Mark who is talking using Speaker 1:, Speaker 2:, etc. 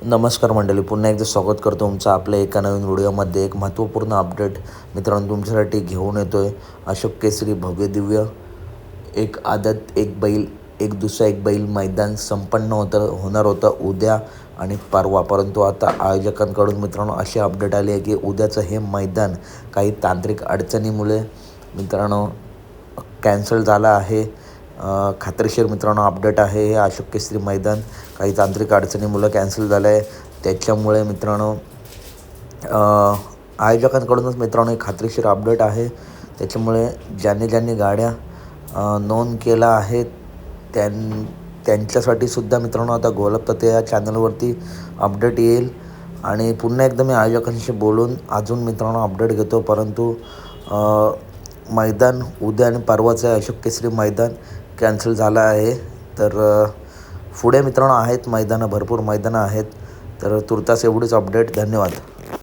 Speaker 1: नमस्कार मंडळी, पुन्हा एकदा स्वागत करतो तुमचं आपल्या एका नवीन व्हिडिओमध्ये. एक महत्त्वपूर्ण अपडेट मित्रांनो तुमच्यासाठी घेऊन येतो आहे. अशोक केसरी भव्य दिव्य एक आदत एक बैल एक दुसरा एक बैल मैदान संपन्न होणार होतं उद्या आणि परवा, परंतु आता आयोजकांकडून मित्रांनो अशी अपडेट आली आहे की उद्याचं हे मैदान काही तांत्रिक अडचणीमुळे मित्रांनो कॅन्सल झालं आहे. खात्रीशीर मित्रांनो अपडेट आहे. हे अशोक केसरी मैदान काही तांत्रिक अडचणीमुळे कॅन्सल झालं आहे. त्याच्यामुळे मित्रांनो आयोजकांकडूनच मित्रांनो एक खात्रीशीर अपडेट आहे. त्याच्यामुळे ज्यांनी गाड्या नोंद केला आहे त्यांच्यासाठी सुद्धा मित्रांनो आता गोलपतते या चॅनलवरती अपडेट येईल. आणि पुन्हा एकदा मी आयोजकांशी बोलून अजून मित्रांनो अपडेट घेतो. परंतु मैदान उद्या आणि परवाचं अशोक केसरी मैदान कॅन्सल झालं आहे. तर पुढे मित्रांनो आहेत मैदानं, भरपूर मैदानं आहेत. तर तुर्तास एवढीच अपडेट. धन्यवाद.